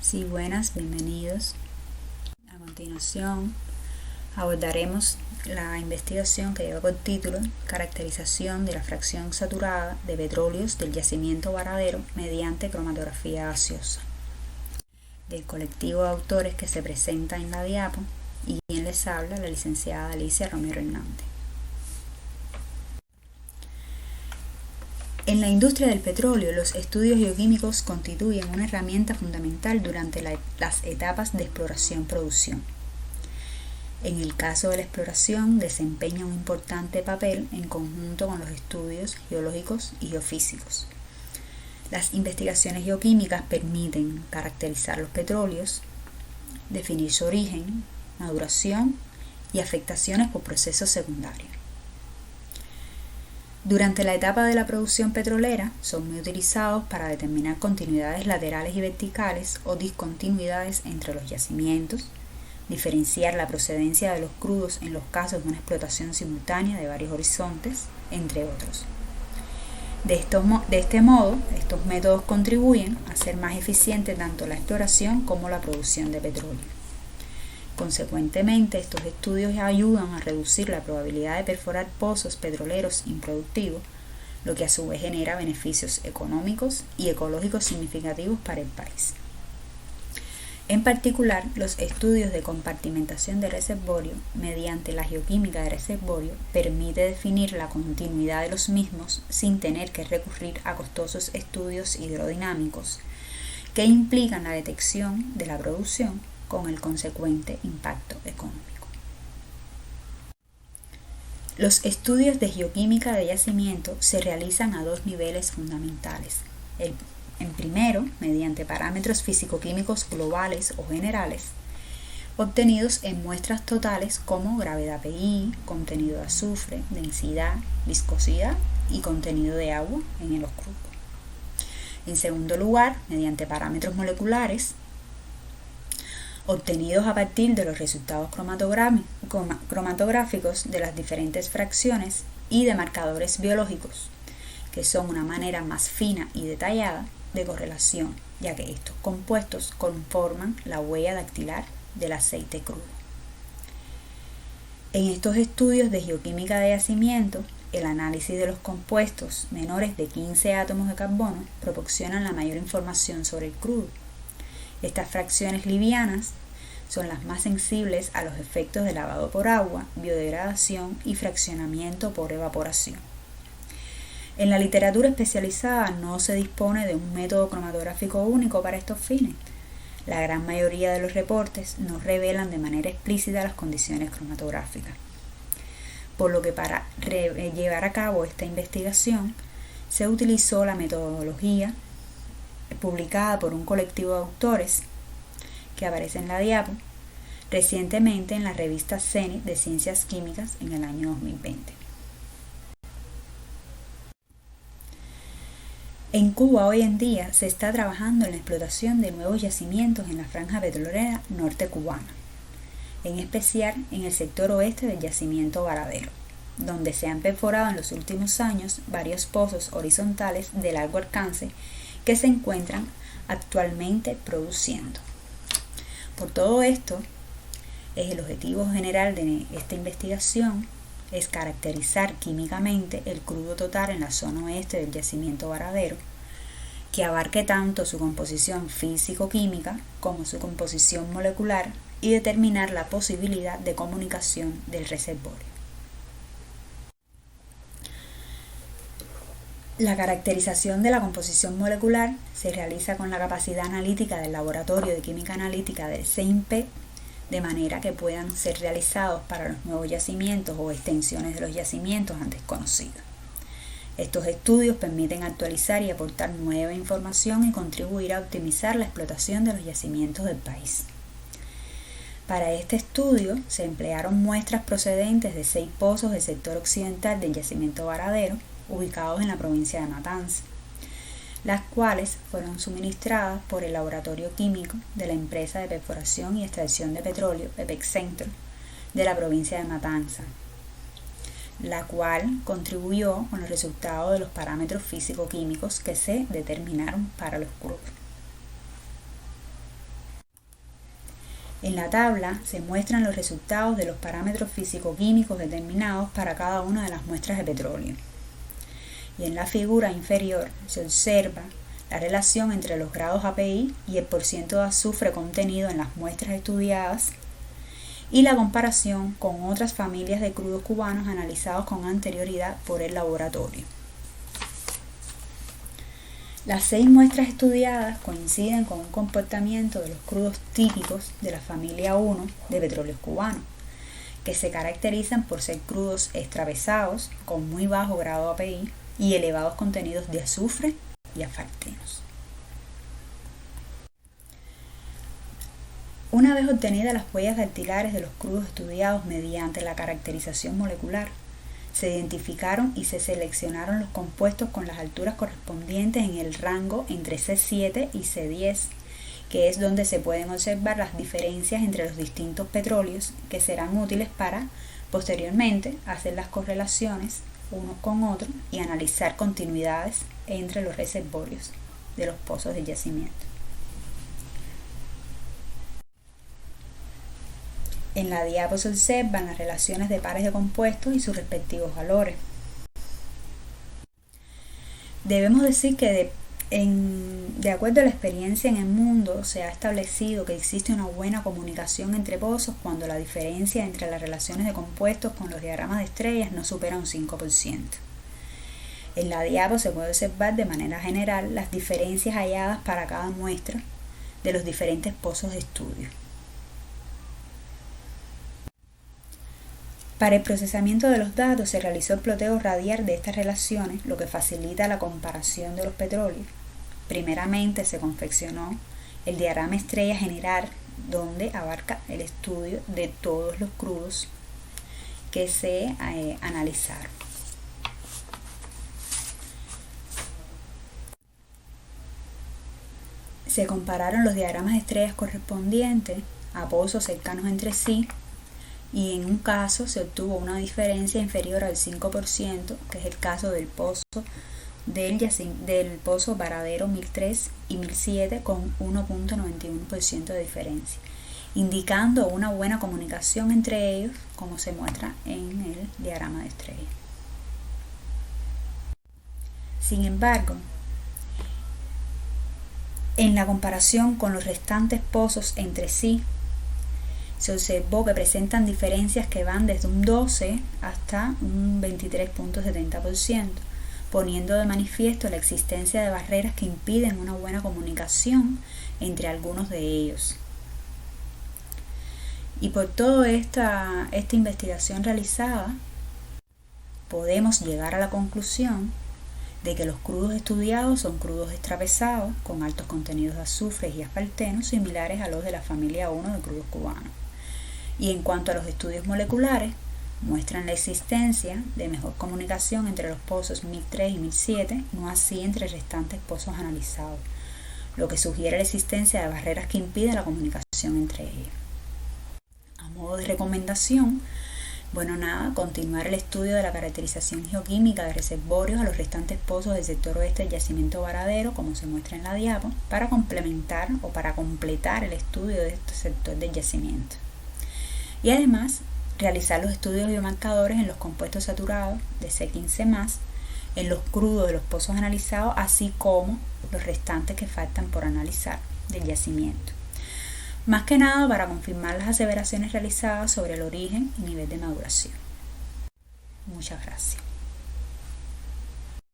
Sí, buenas, bienvenidos. A continuación abordaremos la investigación que lleva por título Caracterización de la fracción saturada de petróleos del yacimiento Varadero mediante cromatografía gaseosa, del colectivo de autores que se presenta en la diapo y quien les habla, la licenciada Alicia Romero Hernández. En la industria del petróleo, los estudios geoquímicos constituyen una herramienta fundamental durante las etapas de exploración-producción. En el caso de la exploración, desempeña un importante papel en conjunto con los estudios geológicos y geofísicos. Las investigaciones geoquímicas permiten caracterizar los petróleos, definir su origen, maduración y afectaciones por procesos secundarios. Durante la etapa de la producción petrolera son muy utilizados para determinar continuidades laterales y verticales o discontinuidades entre los yacimientos, diferenciar la procedencia de los crudos en los casos de una explotación simultánea de varios horizontes, entre otros. De este modo, estos métodos contribuyen a hacer más eficiente tanto la exploración como la producción de petróleo. Consecuentemente, estos estudios ayudan a reducir la probabilidad de perforar pozos petroleros improductivos, lo que a su vez genera beneficios económicos y ecológicos significativos para el país. En particular, los estudios de compartimentación de reservorio mediante la geoquímica de reservorio permite definir la continuidad de los mismos sin tener que recurrir a costosos estudios hidrodinámicos que implican la detección de la producción con el consecuente impacto económico. Los estudios de geoquímica de yacimiento se realizan a dos niveles fundamentales. En primero, mediante parámetros físico-químicos globales o generales, obtenidos en muestras totales como gravedad PI, contenido de azufre, densidad, viscosidad y contenido de agua en el crudo. En segundo lugar, mediante parámetros moleculares, obtenidos a partir de los resultados cromatográficos de las diferentes fracciones y de marcadores biológicos, que son una manera más fina y detallada de correlación, ya que estos compuestos conforman la huella dactilar del aceite crudo. En estos estudios de geoquímica de yacimiento, el análisis de los compuestos menores de 15 átomos de carbono proporcionan la mayor información sobre el crudo. Estas fracciones livianas son las más sensibles a los efectos de lavado por agua, biodegradación y fraccionamiento por evaporación. En la literatura especializada no se dispone de un método cromatográfico único para estos fines. La gran mayoría de los reportes no revelan de manera explícita las condiciones cromatográficas. Por lo que para llevar a cabo esta investigación se utilizó la metodología publicada por un colectivo de autores que aparece en la diapo recientemente en la revista CENIT de Ciencias Químicas en el año 2020. En Cuba hoy en día se está trabajando en la explotación de nuevos yacimientos en la franja petrolera norte cubana, en especial en el sector oeste del yacimiento Varadero, donde se han perforado en los últimos años varios pozos horizontales de largo alcance que se encuentran actualmente produciendo. Por todo esto, el objetivo general de esta investigación es caracterizar químicamente el crudo total en la zona oeste del yacimiento Varadero, que abarque tanto su composición físico-química como su composición molecular y determinar la posibilidad de comunicación del reservorio. La caracterización de la composición molecular se realiza con la capacidad analítica del Laboratorio de Química Analítica del CIMPE, de manera que puedan ser realizados para los nuevos yacimientos o extensiones de los yacimientos antes conocidos. Estos estudios permiten actualizar y aportar nueva información y contribuir a optimizar la explotación de los yacimientos del país. Para este estudio se emplearon muestras procedentes de 6 pozos del sector occidental del yacimiento Varadero, ubicados en la provincia de Matanzas, las cuales fueron suministradas por el laboratorio químico de la empresa de perforación y extracción de petróleo Epexentro de la provincia de Matanzas, la cual contribuyó con los resultados de los parámetros físico-químicos que se determinaron para los crudos. En la tabla se muestran los resultados de los parámetros físico-químicos determinados para cada una de las muestras de petróleo. Y en la figura inferior se observa la relación entre los grados API y el porciento de azufre contenido en las muestras estudiadas y la comparación con otras familias de crudos cubanos analizados con anterioridad por el laboratorio. Las 6 muestras estudiadas coinciden con un comportamiento de los crudos típicos de la familia 1 de petróleos cubanos, que se caracterizan por ser crudos extrapesados con muy bajo grado API y elevados contenidos de azufre y aspartenos. Una vez obtenidas las huellas dactilares de los crudos estudiados mediante la caracterización molecular, se identificaron y se seleccionaron los compuestos con las alturas correspondientes en el rango entre C7 y C10, que es donde se pueden observar las diferencias entre los distintos petróleos que serán útiles para, posteriormente, hacer las correlaciones unos con otros y analizar continuidades entre los reservorios de los pozos de yacimiento. En la diapo se observan las relaciones de pares de compuestos y sus respectivos valores. Debemos decir que de acuerdo a la experiencia en el mundo, se ha establecido que existe una buena comunicación entre pozos cuando la diferencia entre las relaciones de compuestos con los diagramas de estrellas no supera un 5%. En la diapo se puede observar de manera general las diferencias halladas para cada muestra de los diferentes pozos de estudio. Para el procesamiento de los datos se realizó el ploteo radial de estas relaciones, lo que facilita la comparación de los petróleos. Primeramente se confeccionó el diagrama estrella general, donde abarca el estudio de todos los crudos que se analizaron. Se compararon los diagramas de estrellas correspondientes a pozos cercanos entre sí, y en un caso se obtuvo una diferencia inferior al 5%, que es el caso del pozo del pozo Varadero 1003 y 1007 con 1.91% de diferencia, indicando una buena comunicación entre ellos, como se muestra en el diagrama de estrella. Sin embargo, en la comparación con los restantes pozos entre sí, se observó que presentan diferencias que van desde un 12 hasta un 23.70%, poniendo de manifiesto la existencia de barreras que impiden una buena comunicación entre algunos de ellos. Y por toda esta investigación realizada, podemos llegar a la conclusión de que los crudos estudiados son crudos extrapesados con altos contenidos de azufre y aspartenos similares a los de la familia 1 de crudos cubanos. Y en cuanto a los estudios moleculares, muestran la existencia de mejor comunicación entre los pozos 1003 y 1007, no así entre restantes pozos analizados, lo que sugiere la existencia de barreras que impiden la comunicación entre ellos. A modo de recomendación, continuar el estudio de la caracterización geoquímica de reservorios a los restantes pozos del sector oeste del yacimiento Varadero, como se muestra en la diapo, para complementar o para completar el estudio de este sector del yacimiento. Y además, realizar los estudios biomarcadores en los compuestos saturados de C15+, en los crudos de los pozos analizados, así como los restantes que faltan por analizar del yacimiento. Más que nada para confirmar las aseveraciones realizadas sobre el origen y nivel de maduración. Muchas gracias.